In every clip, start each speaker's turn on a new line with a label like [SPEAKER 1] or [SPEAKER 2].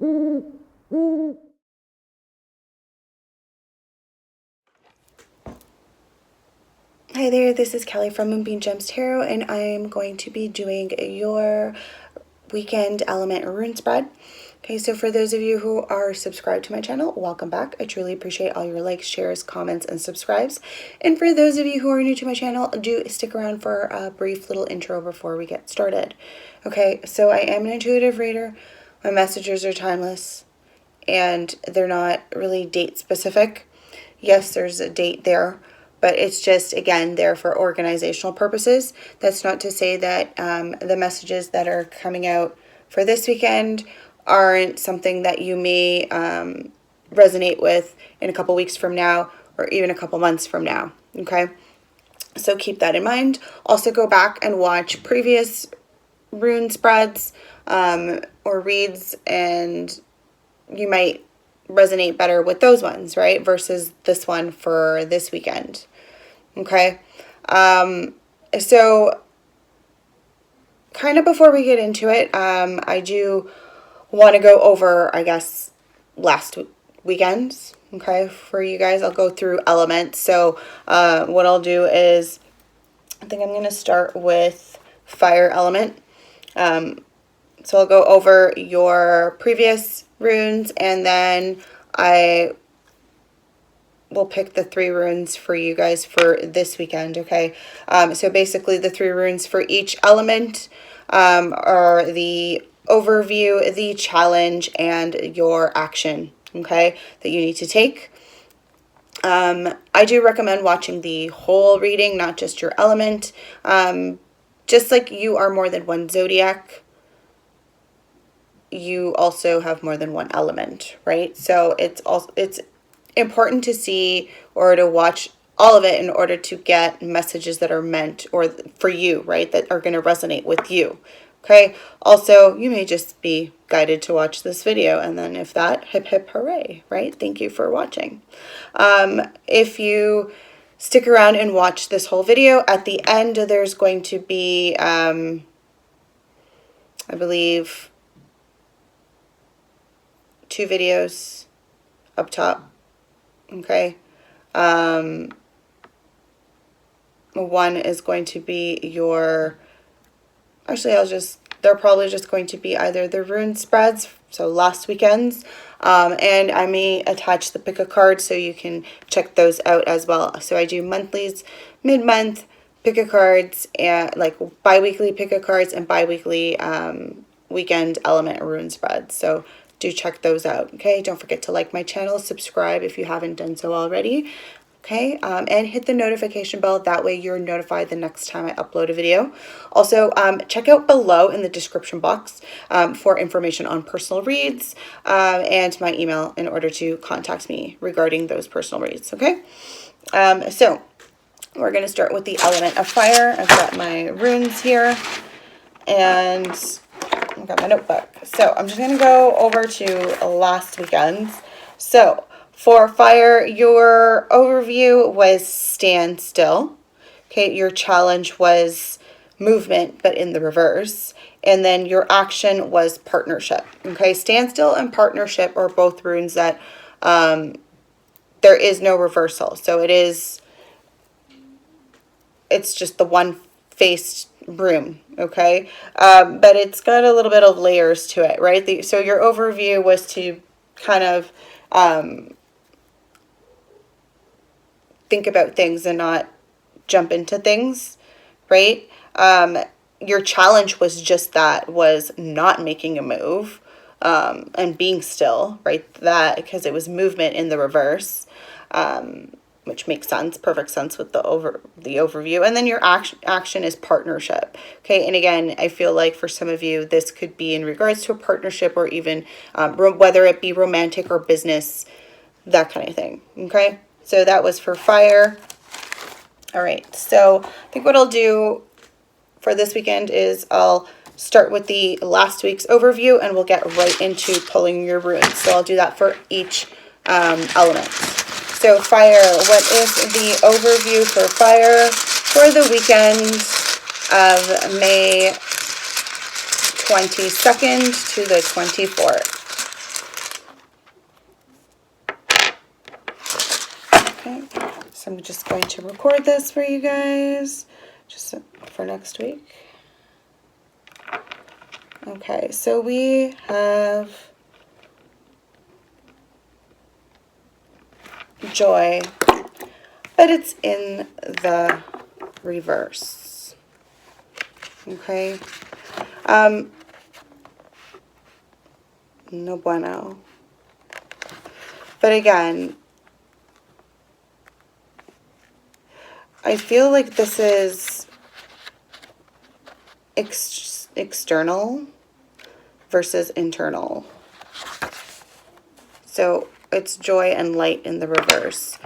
[SPEAKER 1] Hi there, this is Kelly from Moonbeam Gems Tarot, and I'm going to be doing your weekend element rune spread. Okay, so for those of you who are subscribed to my channel, welcome back. I truly appreciate all your likes, shares, comments, and subscribes. And for those of you who are new to my channel, do stick around for a brief little intro before we get started. Okay, so I am an intuitive reader. My messages are timeless, and they're not really date specific. Yes, there's a date there, but it's just, again, there for organizational purposes. That's not to say that the messages that are coming out for this weekend aren't something that you may resonate with in a couple weeks from now or even a couple months from now, okay? So keep that in mind. Also go back and watch previous rune spreads or reads, and you might resonate better with those ones, right? Versus this one for this weekend. Okay. So kind of before we get into it, I do want to go over, I guess, last weekend's, okay, for you guys. I'll go through elements. So what I'll do is, I think I'm going to start with fire element. So I'll go over your previous runes, and then I will pick the 3 runes for you guys for this weekend, okay? So basically the 3 runes for each element are the overview, the challenge, and your action, okay, that you need to take. I do recommend watching the whole reading, not just your element. Just like you are more than one zodiac, you also have more than one element, right? So it's important to see or to watch all of it in order to get messages that are meant or for you, right, that are going to resonate with you. Okay. Also, you may just be guided to watch this video, and then if that, hip hip hooray, right? Thank you for watching. If you stick around and watch this whole video, at the end there's going to be I believe 2 videos up top. Okay. One is going to be your, actually they're probably just going to be either the rune spreads, so last weekend's, and I may attach the pick a card so you can check those out as well. So I do monthlies, mid-month pick a cards, and like bi-weekly pick a cards, and bi-weekly weekend element rune spreads. So do check those out, okay? Don't forget to like my channel, subscribe if you haven't done so already, okay? And hit the notification bell. That way you're notified the next time I upload a video. Also, check out below in the description box for information on personal reads and my email in order to contact me regarding those personal reads, okay? So we're going to start with the element of fire. I've got my runes here, and I've got my notebook. So I'm just going to go over to last weekend's. So for fire, your overview was stand still. Okay, your challenge was movement, but in the reverse. And then your action was partnership. Okay, standstill and partnership are both runes that there is no reversal. So it's just the one faced room, okay? But it's got a little bit of layers to it, right? So your overview was to kind of think about things and not jump into things, right? Your challenge was just that, was not making a move and being still, right? That, because it was movement in the reverse. Which makes sense, perfect sense with the overview. And then your action is partnership. Okay, and again, I feel like for some of you, this could be in regards to a partnership, or even whether it be romantic or business, that kind of thing. Okay, so that was for fire. All right, so I think what I'll do for this weekend is I'll start with the last week's overview, and we'll get right into pulling your runes. So I'll do that for each element. So fire, what is the overview for fire for the weekend of May 22nd to the 24th? Okay, so I'm just going to record this for you guys, just for next week. Okay, so we have joy, but it's in the reverse. Okay, no bueno. But again, I feel like this is external versus internal. So it's joy and light in the reverse.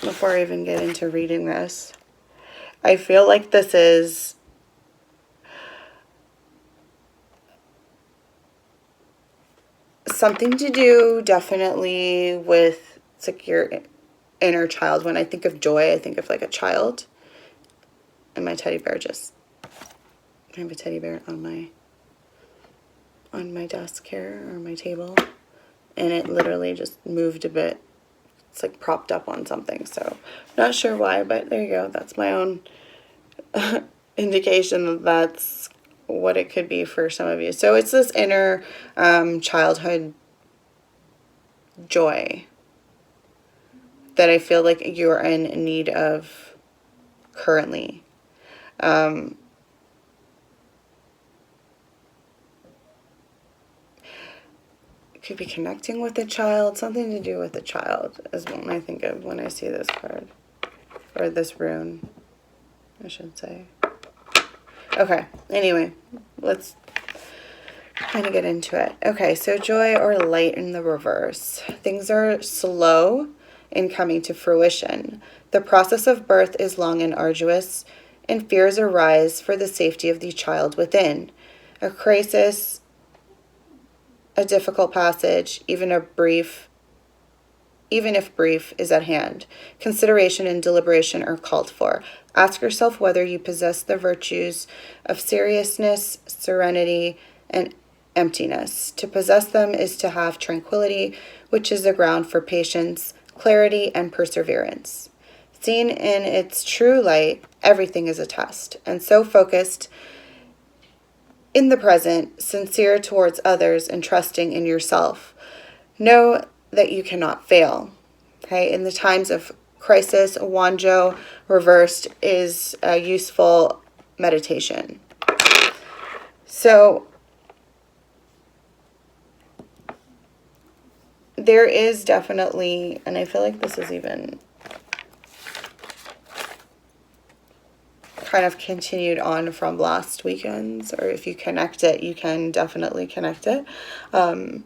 [SPEAKER 1] Before I even get into reading this, I feel like this is something to do definitely with, it's like your inner child. When I think of joy, I think of like a child. And my teddy bear just, I have a teddy bear on my desk here, or my table, and it literally just moved a bit. It's like propped up on something, so not sure why, but there you go. That's my own indication that that's what it could be for some of you. So it's this inner childhood joy that I feel like you're in need of currently. Could be connecting with a child, something to do with a child is what I think of when I see this card, or this rune, I should say. Okay, anyway, let's kind of get into it. Okay, so joy or light in the reverse. Things are slow in coming to fruition. The process of birth is long and arduous, and fears arise for the safety of the child within. A crisis, a difficult passage, even if brief, is at hand. Consideration and deliberation are called for. Ask yourself whether you possess the virtues of seriousness, serenity, and emptiness. To possess them is to have tranquility, which is the ground for patience, clarity, and perseverance. Seen in its true light, everything is a test, and so focused in the present, sincere towards others, and trusting in yourself. Know that you cannot fail. Okay, in the times of crisis, Wanjo reversed is a useful meditation. So there is definitely, and I feel like this is even kind of continued on from last weekend's, or if you connect it, you can definitely connect it. Could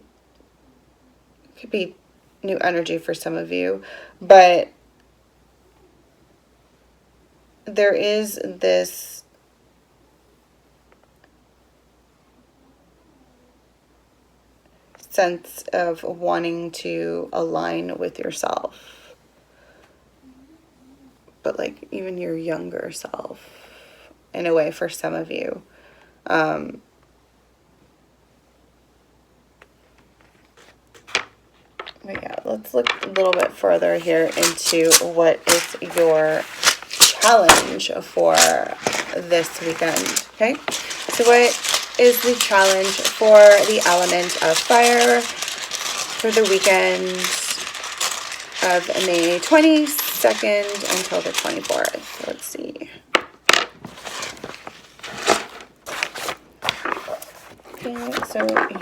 [SPEAKER 1] be new energy for some of you, but there is this sense of wanting to align with yourself, but like even your younger self, in a way, for some of you. But yeah, let's look a little bit further here into what is your challenge for this weekend. Okay, so what is the challenge for the element of fire for the weekend of May 22nd until the 24th? Let's see. Okay, so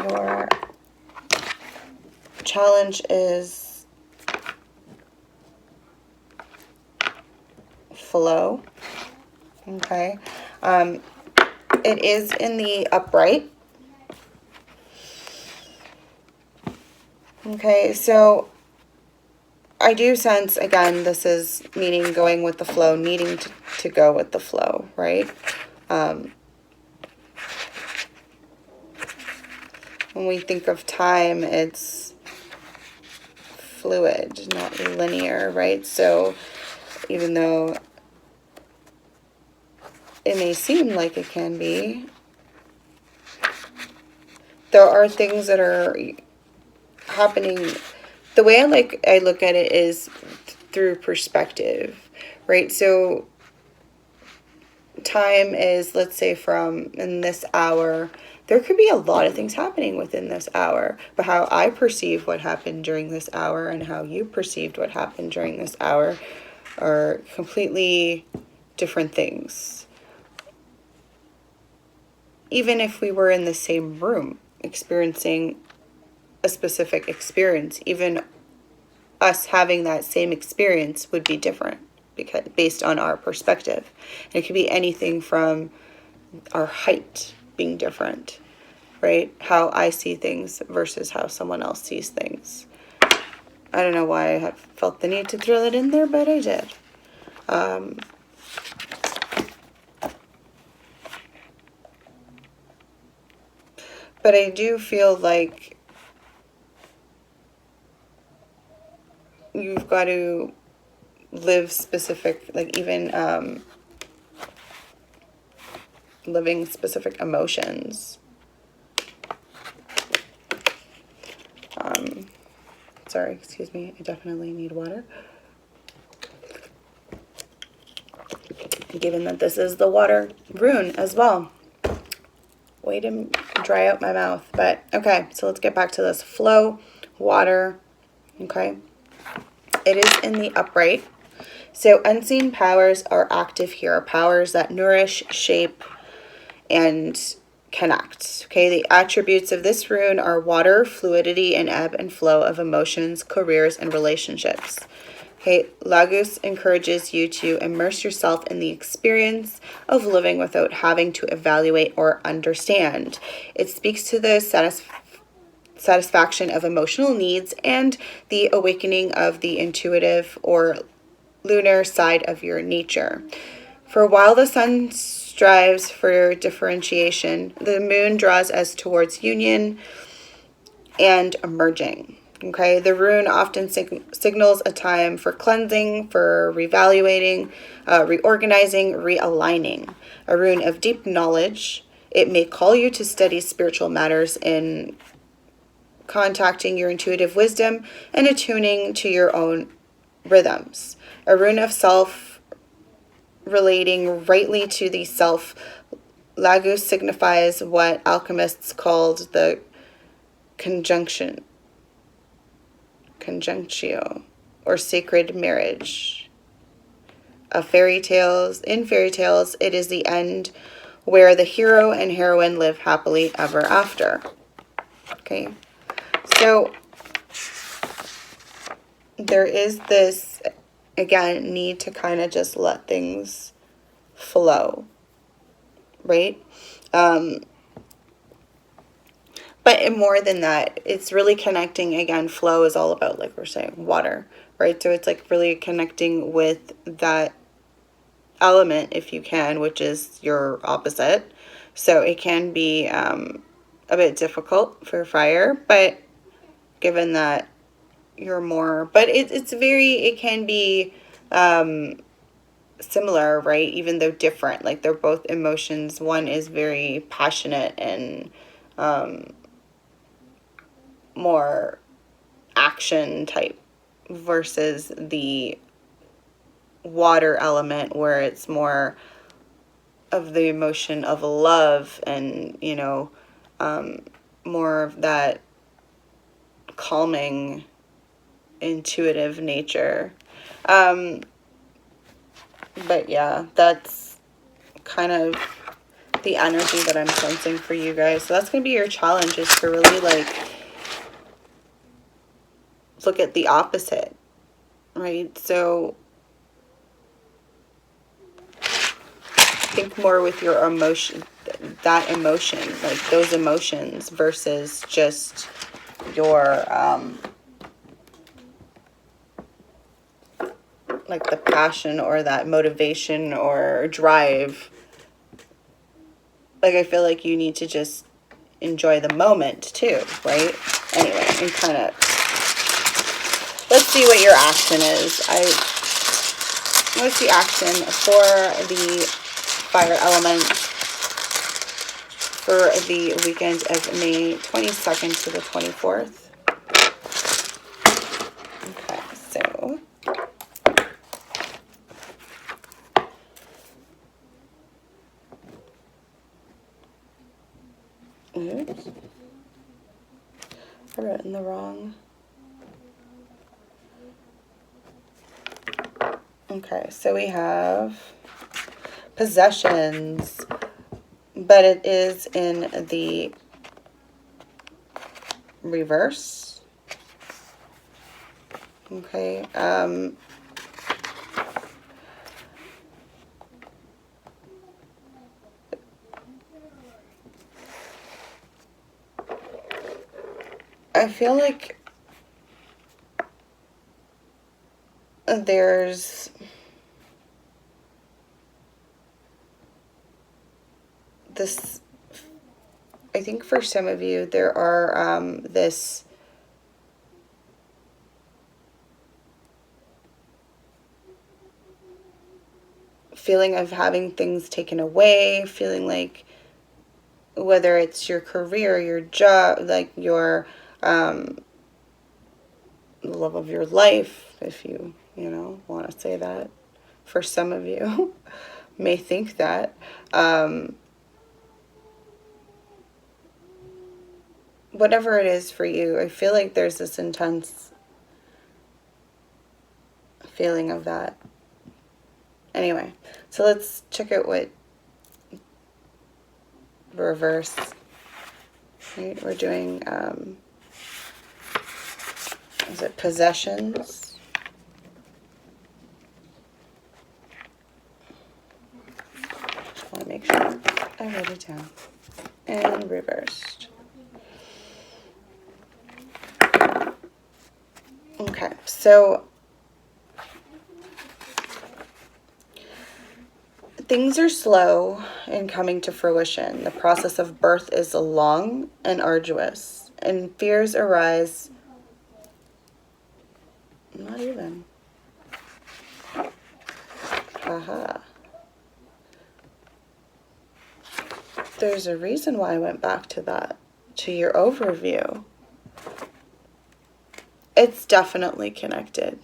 [SPEAKER 1] your challenge is flow. Okay. It is in the upright. Okay, so I do sense, again, this is meaning going with the flow, needing to go with the flow, right? When we think of time, it's fluid, not linear, right? So even though it may seem like it can be, there are things that are happening the way I look at it is through perspective, right? So time is, let's say, from in this hour, there could be a lot of things happening within this hour, but how I perceive what happened during this hour and how you perceived what happened during this hour are completely different things. Even if we were in the same room experiencing a specific experience, even us having that same experience would be different because based on our perspective. And it could be anything from our height being different, right? How I see things versus how someone else sees things. I don't know why I have felt the need to throw that in there, but I did. But I do feel like you've got to live specific, like even living specific emotions. Sorry, excuse me, I definitely need water. Given that this is the water rune as well. Way to dry out my mouth. But okay, so let's get back to this. Flow, water, okay? It is in the upright. So unseen powers are active here. Powers that nourish, shape, and connect. Okay, the attributes of this rune are water, fluidity, and ebb and flow of emotions, careers, and relationships. Okay, Lagos encourages you to immerse yourself in the experience of living without having to evaluate or understand. It speaks to the satisfaction of emotional needs and the awakening of the intuitive or lunar side of your nature. For while the sun strives for differentiation, the moon draws us towards union and emerging. Okay, the rune often signals a time for cleansing, for reevaluating, reorganizing, realigning. A rune of deep knowledge. It may call you to study spiritual matters in contacting your intuitive wisdom and attuning to your own rhythms. A rune of self relating rightly to the self. Lagos signifies what alchemists called the conjunctio, or sacred marriage. In fairy tales, it is the end where the hero and heroine live happily ever after. Okay, so there is this, again, need to kind of just let things flow, right? But more than that, it's really connecting. Again, flow is all about, like we're saying, water, right? So it's like really connecting with that element, if you can, which is your opposite. So it can be a bit difficult for fire, but given that you're more, but it can be similar, right? Even though different, like they're both emotions. One is very passionate and more action type versus the water element where it's more of the emotion of love and, you know, more of that calming, intuitive nature. But yeah, that's kind of the energy that I'm sensing for you guys. So that's going to be your challenge, is to really like look at the opposite, right? So think more with your emotion, that emotion, like those emotions versus just your like the passion or that motivation or drive. Like I feel like you need to just enjoy the moment too, right? Anyway, and kind of let's see what your action is. What's the action for the fire element for the weekend of May 22nd to the 24th? I wrote in the wrong. Okay, so we have possessions, but it is in the reverse. Okay, I feel like there's this, I think for some of you, there are this feeling of having things taken away, feeling like whether it's your career, your job, like your love of your life, if you want to say that. For some of you may think that. Whatever it is for you, I feel like there's this intense feeling of that. Anyway, so let's check out what reverse. Right, we're doing, is it possessions? Just want to make sure I wrote it down. And reversed. Okay, so things are slow in coming to fruition. The process of birth is long and arduous, and fears arise. Not even. Haha. There's a reason why I went back to that, to your overview. It's definitely connected.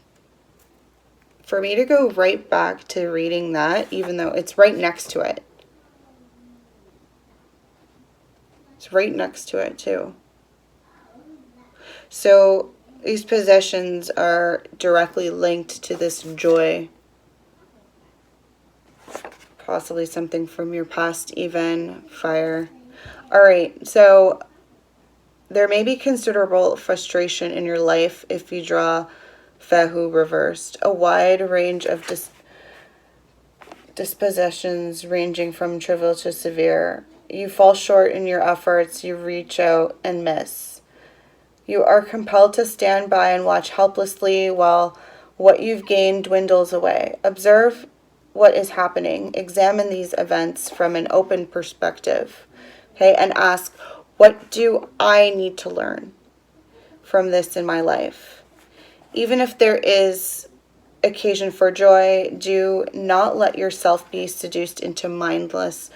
[SPEAKER 1] For me to go right back to reading that, even though it's right next to it. It's right next to it too. So these possessions are directly linked to this joy. Possibly something from your past even. Fire. Alright, so there may be considerable frustration in your life if you draw Fehu reversed. A wide range of dispositions ranging from trivial to severe. You fall short in your efforts, you reach out and miss. You are compelled to stand by and watch helplessly while what you've gained dwindles away. Observe what is happening. Examine these events from an open perspective. Okay, and ask, what do I need to learn from this in my life? Even if there is occasion for joy, do not let yourself be seduced into mindless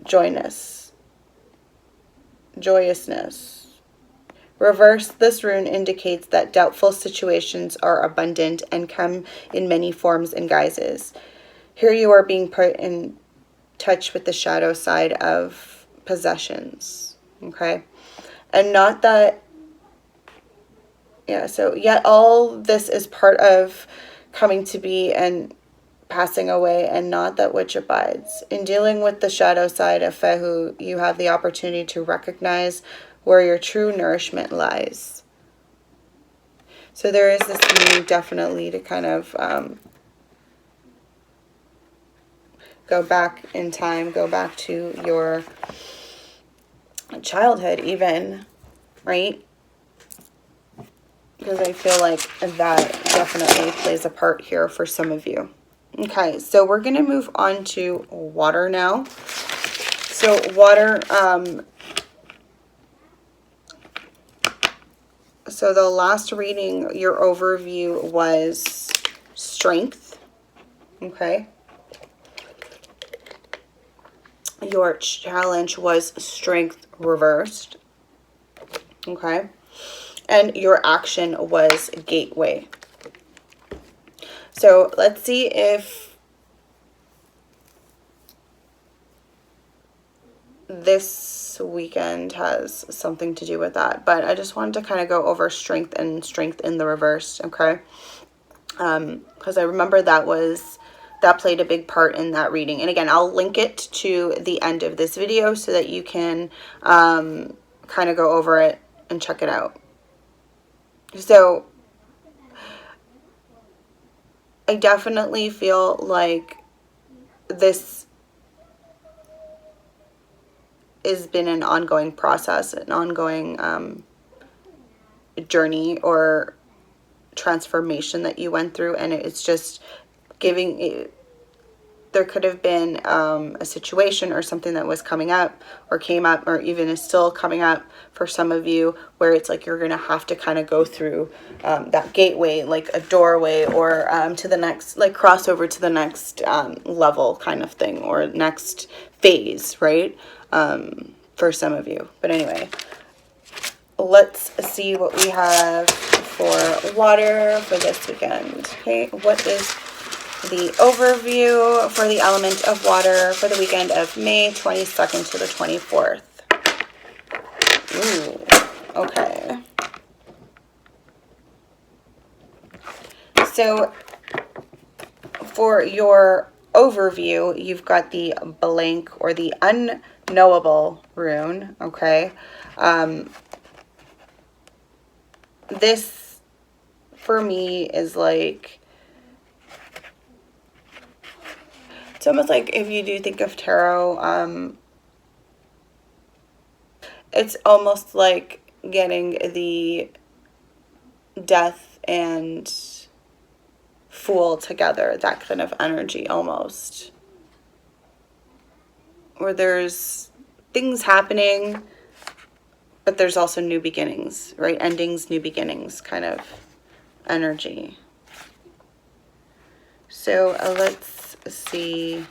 [SPEAKER 1] joyousness. Reverse, this rune indicates that doubtful situations are abundant and come in many forms and guises. Here you are being put in touch with the shadow side of possessions, okay? And not that, yeah, so yet all this is part of coming to be and passing away, and not that which abides. In dealing with the shadow side of Fehu, you have the opportunity to recognize where your true nourishment lies. So there is this need definitely to kind of go back in time, go back to your childhood even, right? Because I feel like that definitely plays a part here for some of you. Okay, so we're going to move on to water now. So water, so the last reading, your overview was strength, okay? Your challenge was strength reversed, okay? And your action was gateway. So let's see if this weekend has something to do with that. But I just wanted to kind of go over strength and strength in the reverse, okay? Because I remember that played a big part in that reading. And again, I'll link it to the end of this video so that you can kind of go over it and check it out. So I definitely feel like this has been an ongoing process, an ongoing journey or transformation that you went through, and it's just giving it. There could have been a situation or something that was coming up or came up or even is still coming up for some of you where it's like you're going to have to kind of go through that gateway, like a doorway, or to the next, like cross over to the next level kind of thing, or next phase, right? For some of you. But anyway, let's see what we have for water for this weekend. Okay, what is the overview for the element of water for the weekend of May 22nd to the 24th. Ooh, okay. So for your overview, you've got the blank or the unknowable rune, okay? This, for me, is like, it's almost like if you do think of tarot, it's almost like getting the death and fool together, that kind of energy almost. Where there's things happening, but there's also new beginnings, right? Endings, new beginnings kind of energy. So let's see.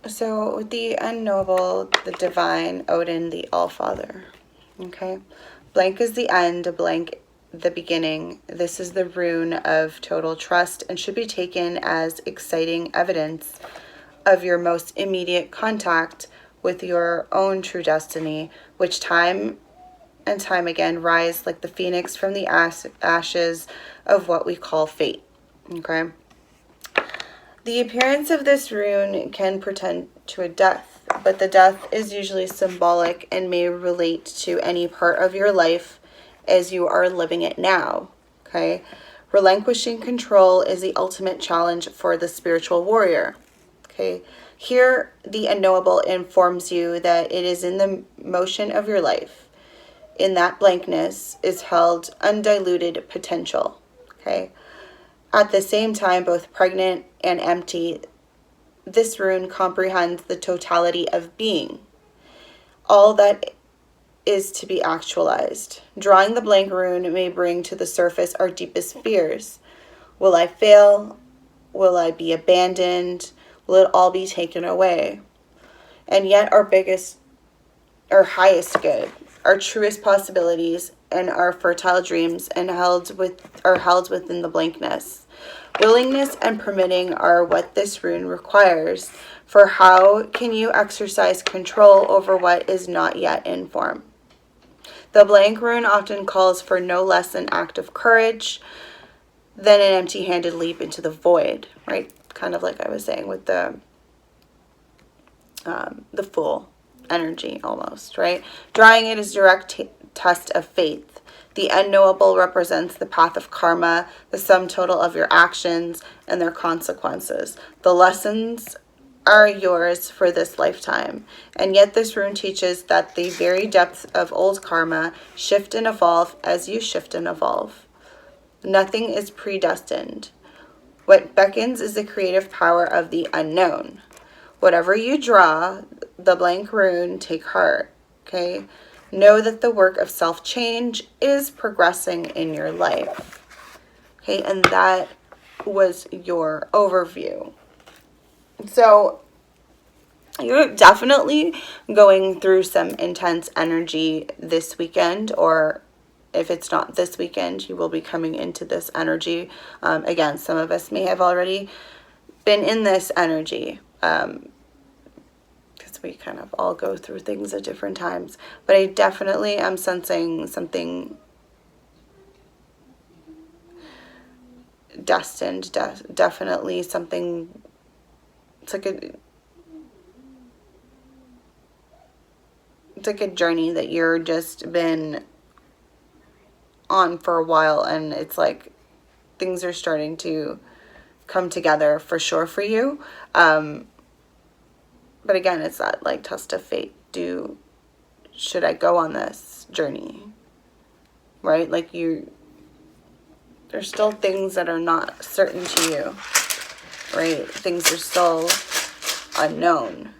[SPEAKER 1] So with the unknowable, the divine, Odin, the Allfather, okay? Blank is the end, blank the beginning. This is the rune of total trust and should be taken as exciting evidence of your most immediate contact with your own true destiny, which time and time again rise like the phoenix from the ashes of what we call fate, okay? The appearance of this rune can portend to a death, but the death is usually symbolic and may relate to any part of your life as you are living it now, okay? Relinquishing control is the ultimate challenge for the spiritual warrior, okay? Here, the unknowable informs you that it is in the motion of your life. In that blankness is held undiluted potential, okay? At the same time, both pregnant and empty, this rune comprehends the totality of being, all that is to be actualized. Drawing the blank rune may bring to the surface our deepest fears. Will I fail? Will I be abandoned? Will it all be taken away? And yet our biggest, our highest good, our truest possibilities, and our fertile dreams are held within the blankness. Willingness and permitting are what this rune requires, for how can you exercise control over what is not yet in form? The blank rune often calls for no less an act of courage than an empty-handed leap into the void, right? Kind of like I was saying with the Fool energy almost, right? Drawing it is direct test of faith. The unknowable represents the path of karma, the sum total of your actions and their consequences. The lessons are yours for this lifetime. And yet this rune teaches that the very depths of old karma shift and evolve as you shift and evolve. Nothing is predestined. What beckons is the creative power of the unknown. Whatever you draw, the blank rune, take heart, okay? Know that the work of self-change is progressing in your life. Okay, and that was your overview. So You're definitely going through some intense energy this weekend, or if it's not this weekend, you will be coming into this energy. Again, some of us may have already been in this energy, because we kind of all go through things at different times. But I definitely am sensing something destined, definitely something. It's like a journey that you're just been on for a while, and it's like things are starting to come together for sure for you. But again, it's that like test of fate. Should I go on this journey? Right? Like there's still things that are not certain to you, right? Things are still unknown.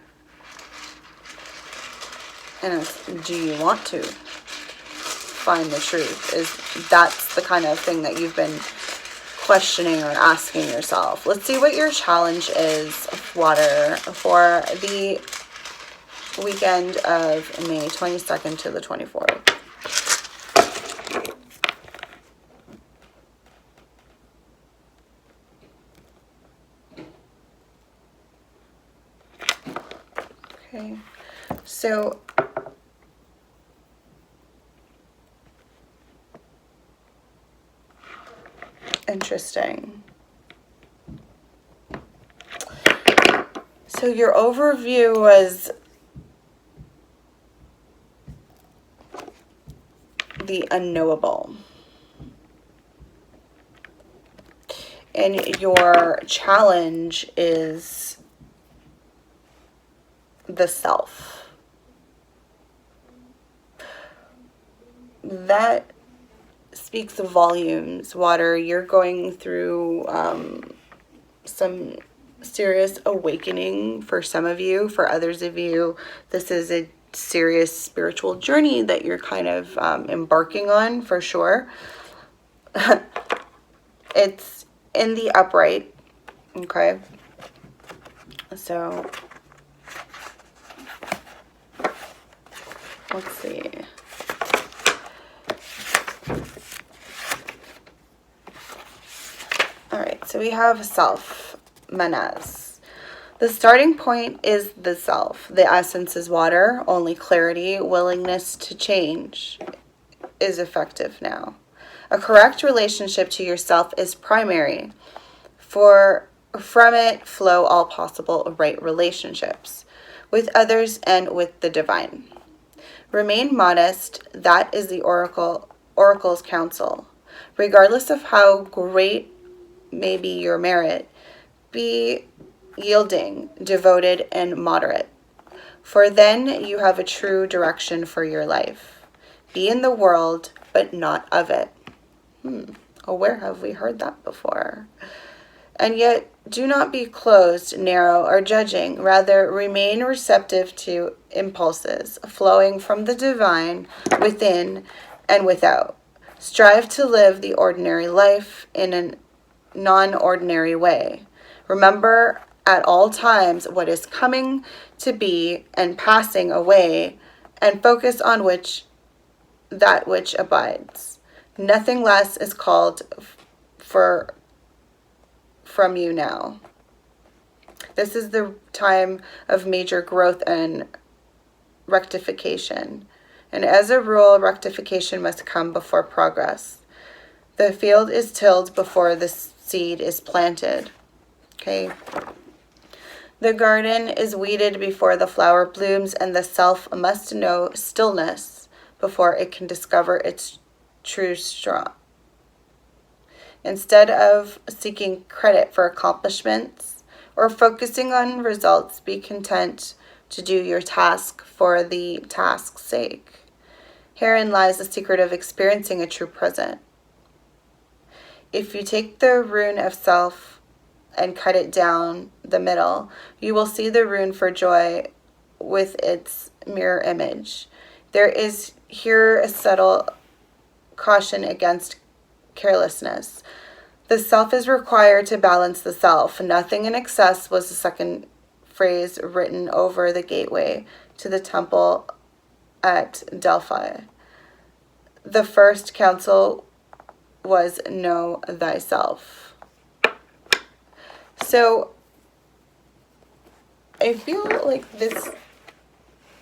[SPEAKER 1] And it's, do you want to find the truth? That's the kind of thing that you've been questioning or asking yourself. Let's see what your challenge is, water, for the weekend of May 22nd to the 24th. Okay, so interesting. So your overview was the unknowable. And your challenge is the self. That speaks volumes, water. You're going through some serious awakening for some of you. For others of you, this is a serious spiritual journey that you're kind of embarking on, for sure. It's in the upright, okay? So let's see. All right, so we have self, manas. The starting point is the self. The essence is water. Only clarity, willingness to change is effective now. A correct relationship to yourself is primary. From it flow all possible right relationships with others and with the divine. Remain modest. That is the oracle's counsel. Regardless of how great may be your merit, be yielding, devoted, and moderate. For then you have a true direction for your life. Be in the world, but not of it. Oh, where have we heard that before? And yet, do not be closed, narrow, or judging. Rather, remain receptive to impulses flowing from the divine within and without. Strive to live the ordinary life in a non-ordinary way. Remember at all times what is coming to be and passing away, and focus on that which abides. Nothing less is called from you now. This is the time of major growth and rectification. And as a rule, rectification must come before progress. The field is tilled before the seed is planted. Okay. The garden is weeded before the flower blooms, and the self must know stillness before it can discover its true strength. Instead of seeking credit for accomplishments or focusing on results, be content to do your task for the task's sake. Herein lies the secret of experiencing a true present. If you take the rune of self and cut it down the middle, you will see the rune for joy with its mirror image. There is here a subtle caution against carelessness. The self is required to balance the self. Nothing in excess was a second phrase written over the gateway to the temple at Delphi. The first counsel was know thyself. So I feel like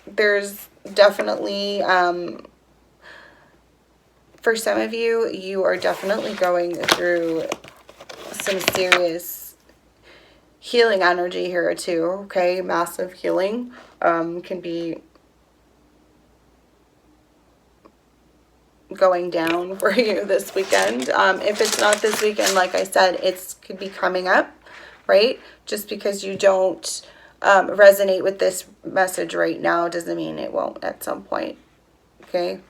[SPEAKER 1] there's definitely, for some of you, you are definitely going through some serious healing energy here too, okay? Massive healing can be going down for you this weekend. If it's not this weekend, like I said, it could be coming up, right? Just because you don't resonate with this message right now doesn't mean it won't at some point, okay?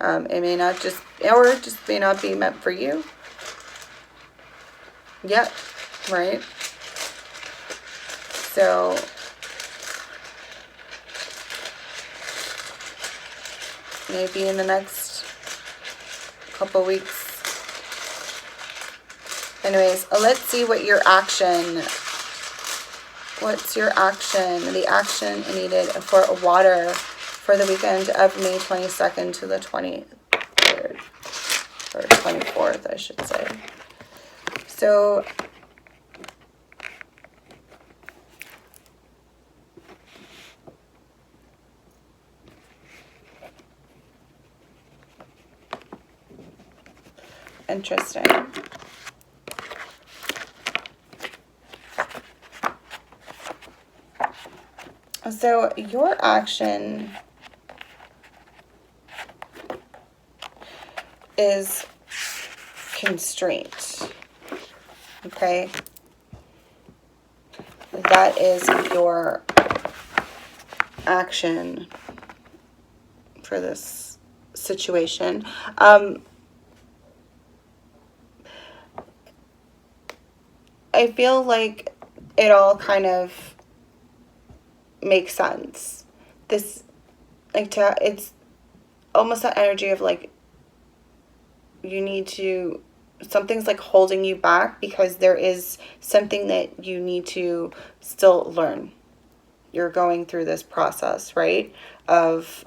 [SPEAKER 1] It may not just, or it just may not be meant for you yet, right? So maybe in the next couple weeks. Anyways, let's see what your action, what's your action, the action needed for water for the weekend of May 22nd to the 23rd, or 24th, I should say. So interesting. So your action is constraint, okay? That is your action for this situation. I feel like it all kind of makes sense. This, like, it's almost that energy of like, you need to, something's like holding you back because there is something that you need to still learn. You're going through this process, right? Of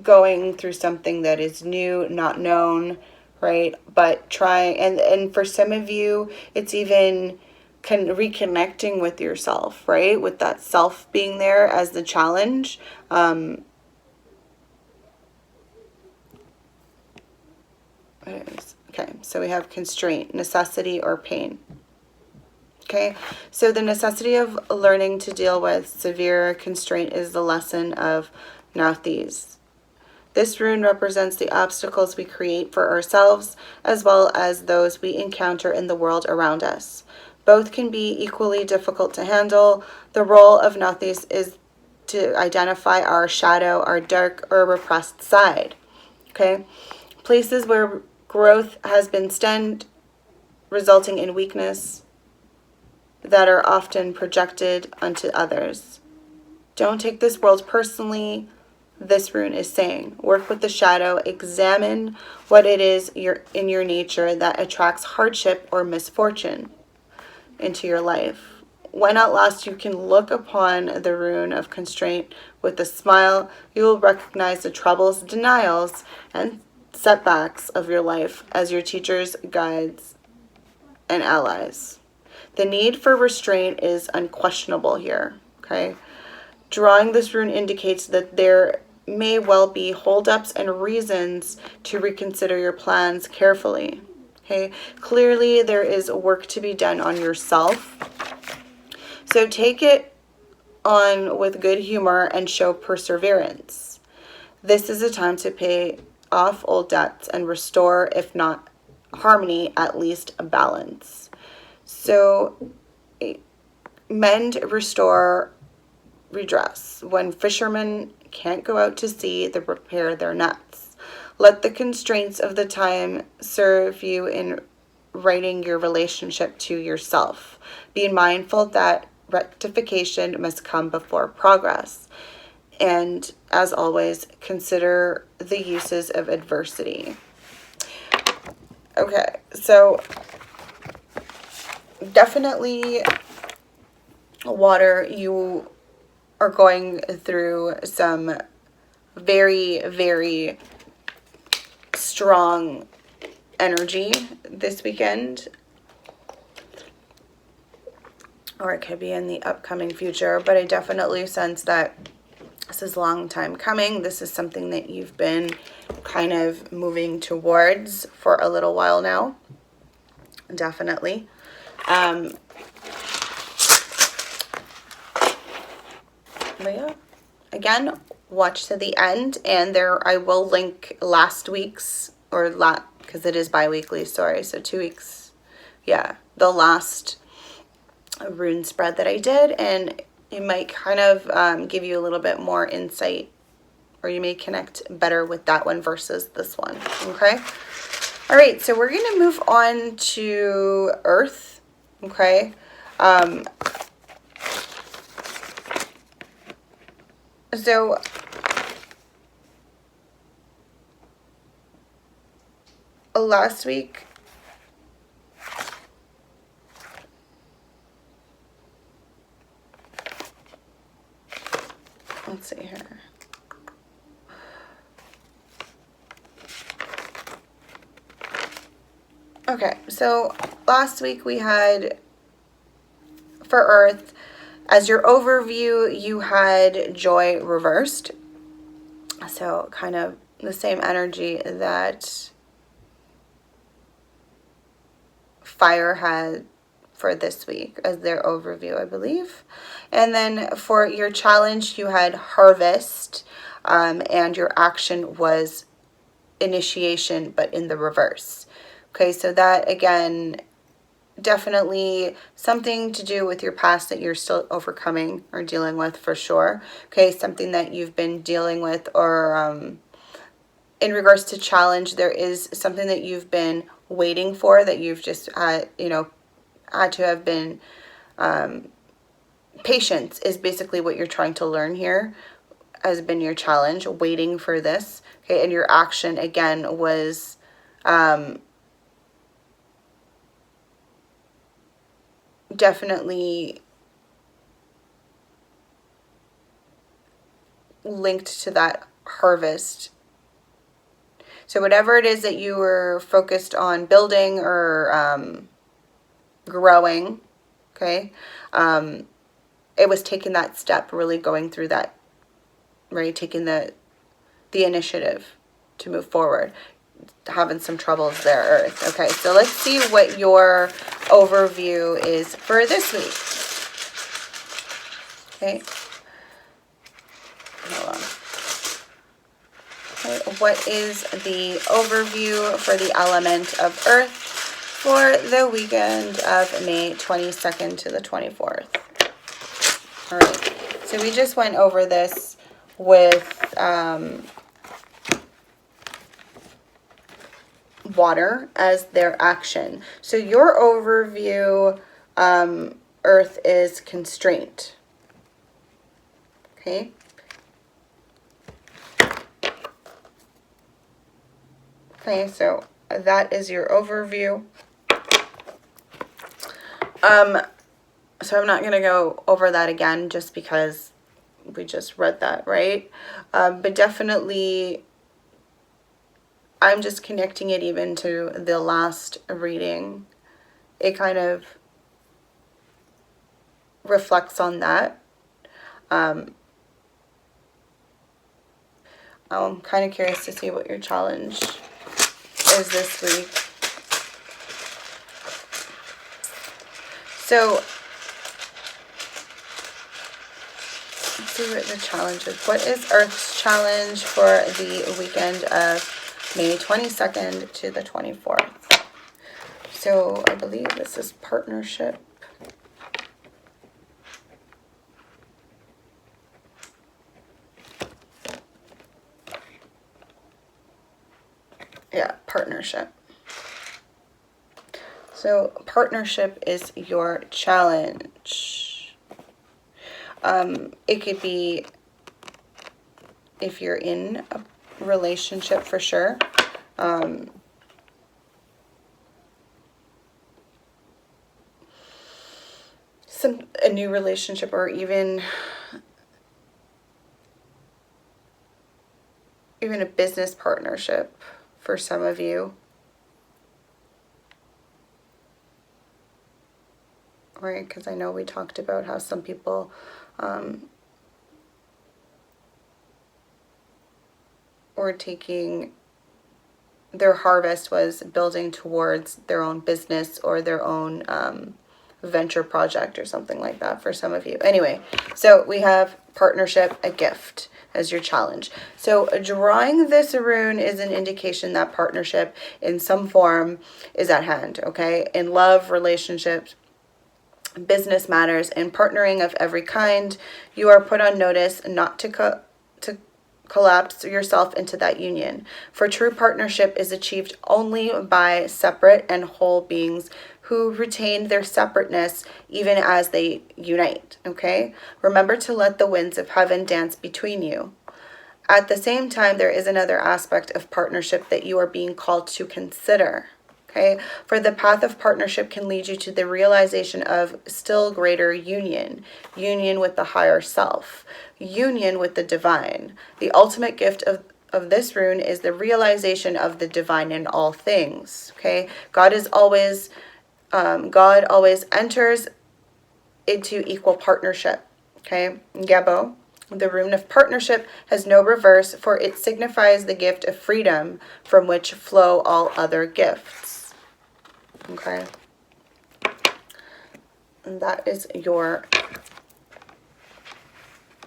[SPEAKER 1] going through something that is new, not known, right? But trying, and for some of you, it's even reconnecting with yourself, right? With that self being there as the challenge. Okay, so we have constraint, necessity, or pain. Okay, so the necessity of learning to deal with severe constraint is the lesson of Nauthiz. This rune represents the obstacles we create for ourselves as well as those we encounter in the world around us. Both can be equally difficult to handle. The role of Nauthiz is to identify our shadow, our dark or repressed side. Okay, places where growth has been stemmed, resulting in weakness that are often projected onto others. Don't take this world personally. This rune is saying, work with the shadow, examine what it is in your nature that attracts hardship or misfortune into your life. When at last you can look upon the rune of constraint with a smile, you will recognize the troubles, denials, and setbacks of your life as your teachers, guides, and allies. The need for restraint is unquestionable here, okay? Drawing this rune indicates that there may well be holdups and reasons to reconsider your plans carefully, okay? Clearly, there is work to be done on yourself. So take it on with good humor and show perseverance. This is a time to pay off old debts and restore, if not harmony, at least a balance. So mend, restore, redress. When fishermen can't go out to sea, they repair their nets. Let the constraints of the time serve you in righting your relationship to yourself. Be mindful that rectification must come before progress. And as always, consider the uses of adversity. Okay, so definitely water, you are going through some very, very strong energy this weekend. Or it could be in the upcoming future, but I definitely sense that this is a long time coming. This is something that you've been kind of moving towards for a little while now. Definitely. But yeah, again, watch to the end, and there I will link last week's, or because it is bi-weekly, sorry, so 2 weeks. Yeah, the last rune spread that I did, and it might kind of give you a little bit more insight, or you may connect better with that one versus this one. Okay. All right, so we're going to move on to Earth. Okay. So last week, let's see here. Okay, so last week we had, for Earth, as your overview, you had joy reversed. So kind of the same energy that fire had for this week as their overview, I believe. And then for your challenge, you had harvest, and your action was initiation, but in the reverse. Okay, so that again, definitely something to do with your past that you're still overcoming or dealing with for sure. Okay, something that you've been dealing with, or in regards to challenge, there is something that you've been waiting for, that you've just had to have been, patience is basically what you're trying to learn here, has been your challenge, waiting for this. Okay, and your action again was definitely linked to that harvest. So whatever it is that you were focused on building or growing, okay, it was taking that step, really going through that, right, taking the initiative to move forward. Having some troubles there, Earth. Okay, so let's see what your overview is for this week. Okay. Hold on. Okay, what is the overview for the element of Earth for the weekend of May 22nd to the 24th? All right, so we just went over this with water as their action. So your overview, Earth, is constraint. Okay. Okay, so that is your overview. So I'm not going to go over that again just because we just read that, right? But definitely, I'm just connecting it even to the last reading. It kind of reflects on that. I'm kind of curious to see what your challenge is this week. So let's see what the challenge is. What is Earth's challenge for the weekend of May 22nd to the 24th? So I believe this is partnership. Yeah, partnership. So partnership is your challenge. It could be if you're in a relationship, for sure. a new relationship, or even a business partnership for some of you. Right, because I know we talked about how some people were taking their harvest was building towards their own business or their own venture project or something like that for some of you. Anyway, so we have partnership, a gift as your challenge. So drawing this rune is an indication that partnership in some form is at hand, okay? In love, relationships, business matters, and partnering of every kind, you are put on notice not to collapse yourself into that union. For true partnership is achieved only by separate and whole beings who retain their separateness even as they unite, okay? Remember to let the winds of heaven dance between you. At the same time, there is another aspect of partnership that you are being called to consider. Okay, for the path of partnership can lead you to the realization of still greater union with the higher self, union with the divine. The ultimate gift of this rune is the realization of the divine in all things. Okay, God always enters into equal partnership. Okay, Gebo, the rune of partnership, has no reverse, for it signifies the gift of freedom from which flow all other gifts. Okay, and that is your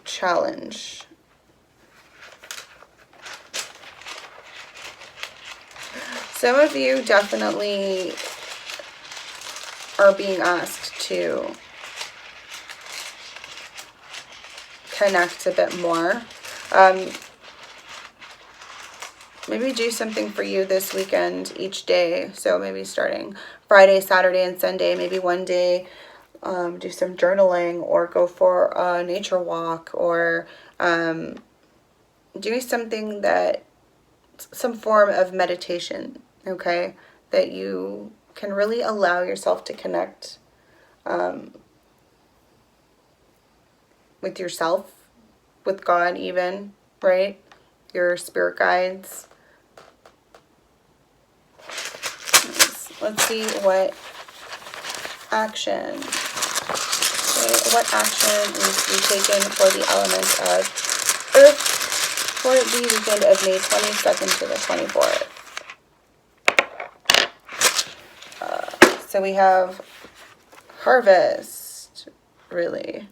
[SPEAKER 1] challenge. Some of you definitely are being asked to connect a bit more. Maybe do something for you this weekend each day. So maybe starting Friday, Saturday, and Sunday, maybe one day do some journaling or go for a nature walk, or do something some form of meditation, okay? That you can really allow yourself to connect with yourself, with God even, right? Your spirit guides. Let's see what action. Okay, what action needs to be taken for the elements of Earth for the weekend of May 22nd to the 24th? So we have harvest, really.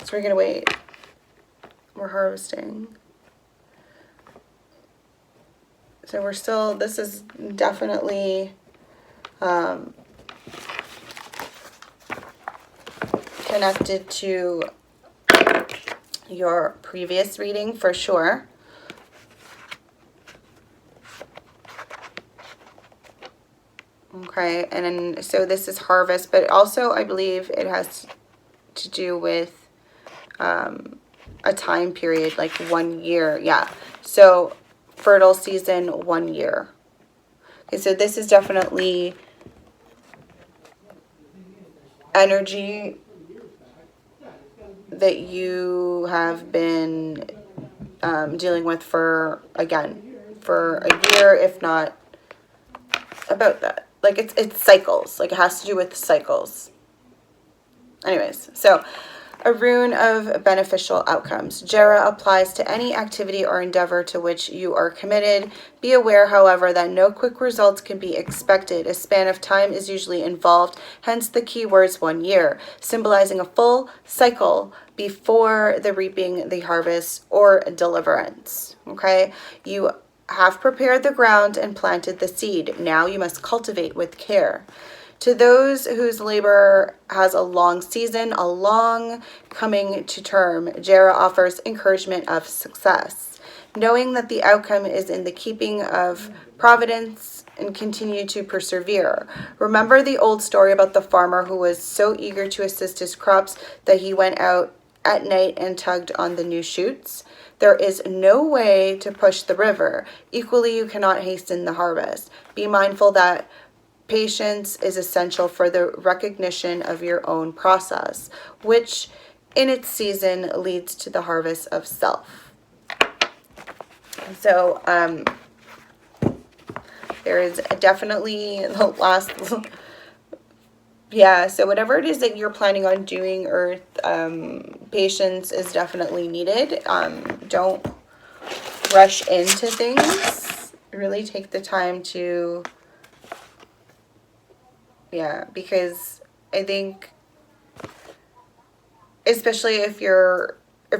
[SPEAKER 1] So we're going to wait. We're harvesting. So we're still, this is definitely connected to your previous reading for sure. Okay, and then, so this is harvest, but also I believe it has to do with a time period, like 1 year. Yeah, so fertile season, 1 year. Okay, so this is definitely energy that you have been dealing with for a year, if not about that. Like it's cycles. Like it has to do with cycles. Anyways, so a rune of beneficial outcomes. Jera applies to any activity or endeavor to which you are committed. Be aware, however, that no quick results can be expected. A span of time is usually involved, hence the key words 1 year, symbolizing a full cycle before the reaping, the harvest, or deliverance. Okay? You have prepared the ground and planted the seed. Now you must cultivate with care. To those whose labor has a long season, a long coming to term, Jera offers encouragement of success. Knowing that the outcome is in the keeping of providence, and continue to persevere. Remember the old story about the farmer who was so eager to assist his crops that he went out at night and tugged on the new shoots? There is no way to push the river. Equally, you cannot hasten the harvest. Be mindful that patience is essential for the recognition of your own process, which in its season leads to the harvest of self. So there is definitely the last, yeah, so whatever it is that you're planning on doing, Earth, patience is definitely needed. Don't rush into things. Really take the time to, yeah, because I think, especially if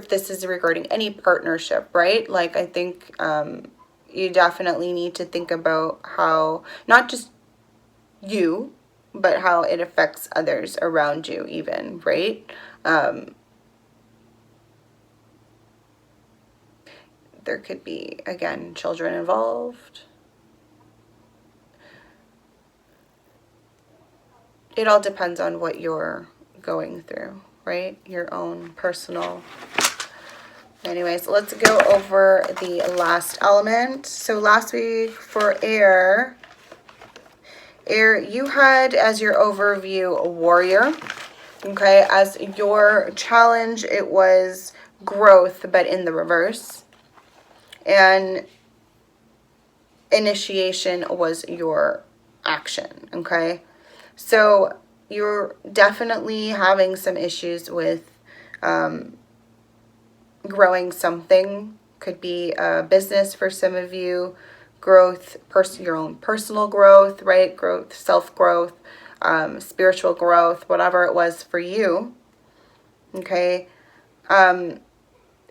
[SPEAKER 1] this is regarding any partnership, right? Like, I think you definitely need to think about how, not just you, but how it affects others around you even, right? There could be, again, children involved. It all depends on what you're going through, right? Your own personal. Anyways, let's go over the last element. So last week for air, you had as your overview a warrior. Okay, as your challenge, it was growth, but in the reverse. And initiation was your action, okay? So you're definitely having some issues with growing something. Could be a business for some of you, growth, your own personal growth, right? Growth, self-growth, spiritual growth, whatever it was for you, okay? And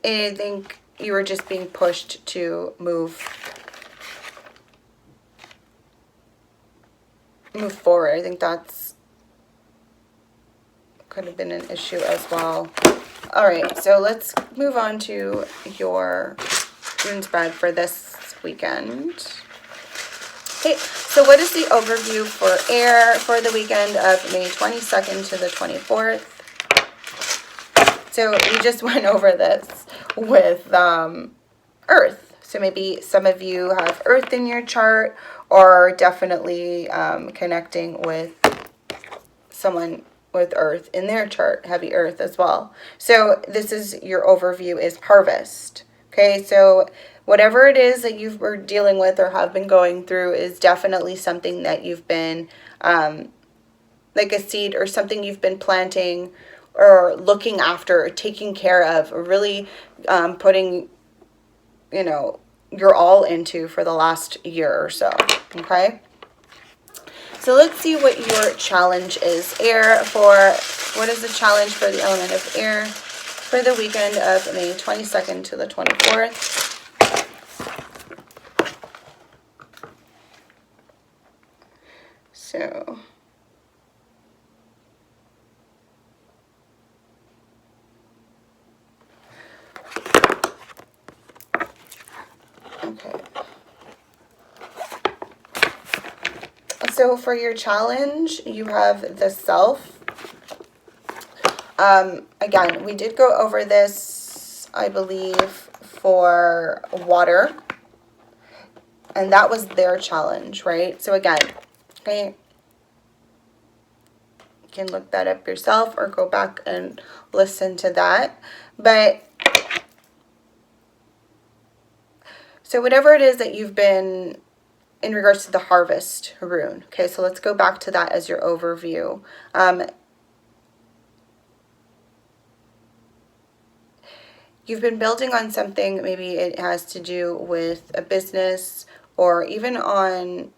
[SPEAKER 1] I think you were just being pushed to move forward. I think that's could have been an issue as well. All right, so let's move on to your Rune Spread for this weekend. Okay, so what is the overview for air for the weekend of May 22nd to the 24th? So we just went over this with Earth. So maybe some of you have Earth in your chart, or definitely connecting with someone with Earth in their chart, heavy Earth as well. So this is your overview is harvest. Okay, so whatever it is that you were dealing with or have been going through is definitely something that you've been, like a seed or something you've been planting or looking after or taking care of, or really putting, you know, your all into for the last year or so, okay? So let's see what your challenge is. Air what is the challenge for the element of air for the weekend of May 22nd to the 24th? So, okay. So for your challenge, you have the self. Again, we did go over this, I believe, for water. And that was their challenge, right? So again, okay, you can look that up yourself or go back and listen to that. But so whatever it is that you've been in regards to the harvest rune. Okay, so let's go back to that as your overview. You've been building on something, maybe it has to do with a business, or even on,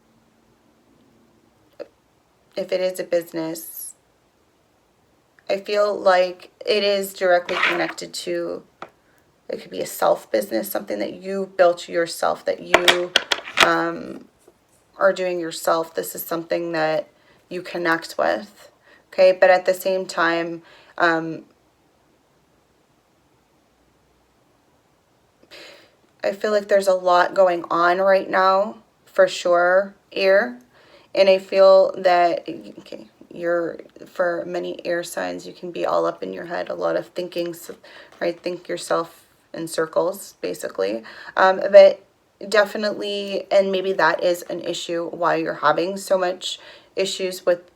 [SPEAKER 1] if it is a business, I feel like it is directly connected to, it could be a self business, something that you built yourself, that you are doing yourself. This is something that you connect with, okay? But at the same time, I feel like there's a lot going on right now, for sure, air. And I feel that, okay, for many air signs, you can be all up in your head, a lot of thinking, right? Think yourself in circles, basically. But definitely, and maybe that is an issue why you're having so much issues with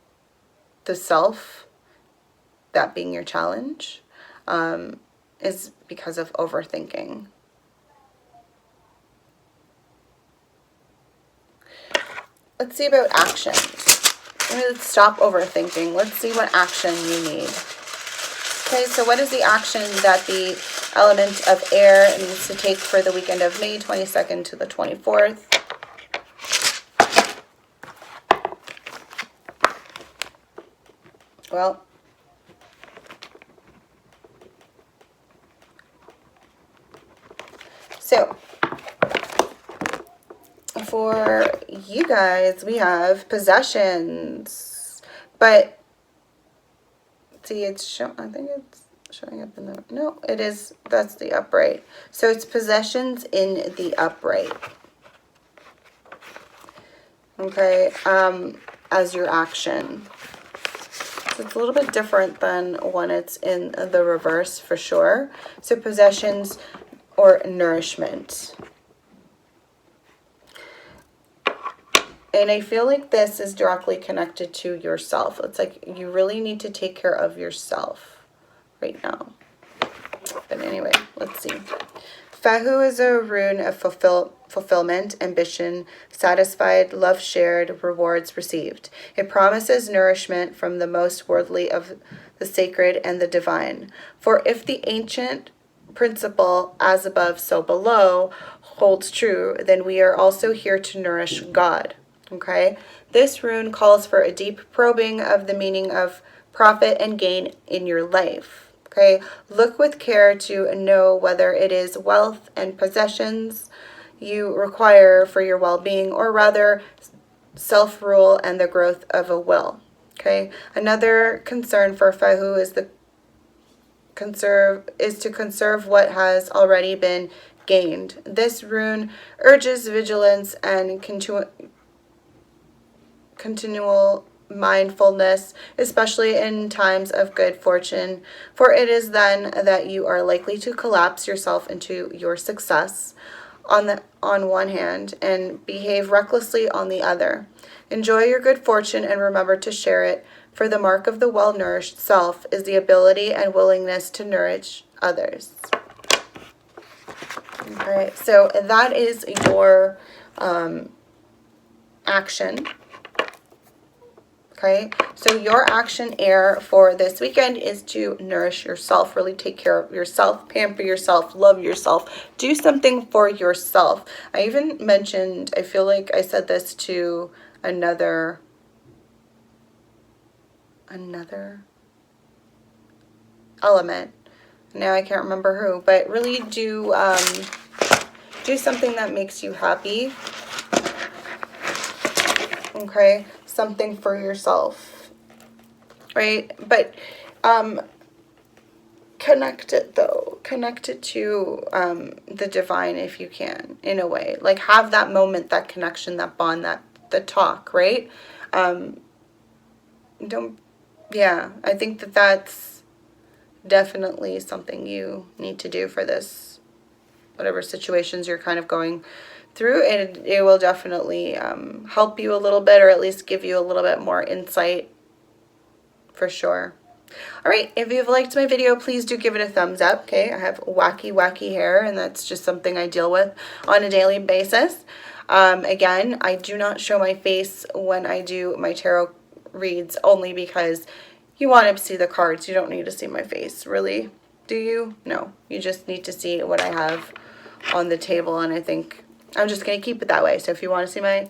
[SPEAKER 1] the self, that being your challenge, is because of overthinking. Let's see about action. Let's stop overthinking. Let's see what action you need. Okay, so what is the action that the element of air needs to take for the weekend of May 22nd to the 24th? Well, so for you guys, we have possessions, but see, it's I think it's showing up in the, no, it is, that's the upright. So it's possessions in the upright. Okay, as your action. So it's a little bit different than when it's in the reverse for sure. So possessions or nourishment. And I feel like this is directly connected to yourself. It's like you really need to take care of yourself right now. But anyway, let's see. Fahu is a rune of fulfillment, ambition, satisfied, love shared, rewards received. It promises nourishment from the most worldly of the sacred and the divine. For if the ancient principle, as above, so below, holds true, then we are also here to nourish God. Okay? This rune calls for a deep probing of the meaning of profit and gain in your life. Okay, look with care to know whether it is wealth and possessions you require for your well-being, or rather self-rule and the growth of a will. Okay, another concern for Fahu is to conserve what has already been gained. This rune urges vigilance and continual mindfulness, especially in times of good fortune, for it is then that you are likely to collapse yourself into your success on one hand and behave recklessly on the other. Enjoy your good fortune and remember to share it, for the mark of the well-nourished self is the ability and willingness to nourish others. Okay, so that is your action. Okay, so your action air for this weekend is to nourish yourself, really take care of yourself, pamper yourself, love yourself, do something for yourself. I even mentioned, I feel like I said this to another element. Now I can't remember who, but really do something that makes you happy. Okay, something for yourself, right? But connect it though. Connect it to the divine if you can, in a way. Like have that moment, that connection, that bond, the talk, right? I think that's definitely something you need to do for this, whatever situations you're kind of going through, and it will definitely help you a little bit, or at least give you a little bit more insight for sure. All right, if you've liked my video, please do give it a thumbs up. Okay, I have wacky hair, and that's just something I deal with on a daily basis. Again, I do not show my face when I do my tarot reads, only because you want to see the cards. You don't need to see my face, really, do you? No, you just need to see what I have on the table, and I think I'm just going to keep it that way. So if you want to see my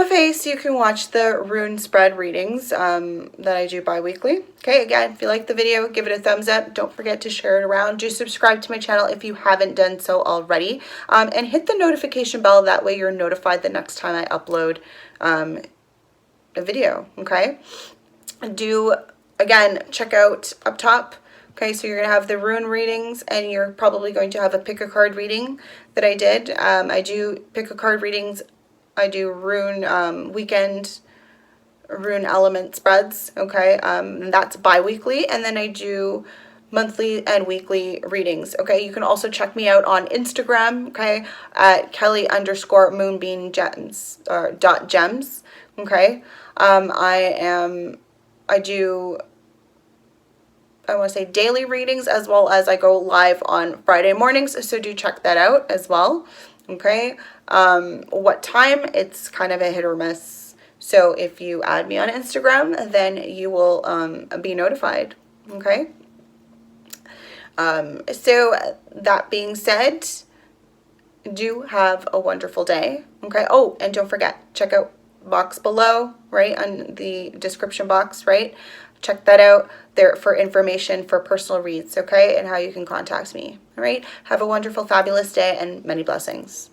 [SPEAKER 1] face, you can watch the Rune Spread readings that I do bi-weekly. Okay, again, if you like the video, give it a thumbs up. Don't forget to share it around. Do subscribe to my channel if you haven't done so already. And hit the notification bell. That way you're notified the next time I upload a video, okay? Again, check out up top. Okay, so you're going to have the rune readings, and you're probably going to have a pick a card reading that I did. I do pick a card readings. I do rune weekend rune element spreads, okay? That's bi-weekly, and then I do monthly and weekly readings. Okay, you can also check me out on Instagram, okay, at Kelly_Moonbeam_Gems or .gems. Okay, I do, I want to say, daily readings, as well as I go live on Friday mornings, so do check that out as well. Okay, what time, it's kind of a hit or miss, so if you add me on Instagram, then you will be notified. Okay, so that being said, do have a wonderful day. Okay, oh, and don't forget, check out box below, right, on the description box, right? Check that out there for information for personal reads, okay, and how you can contact me. All right, have a wonderful, fabulous day, and many blessings.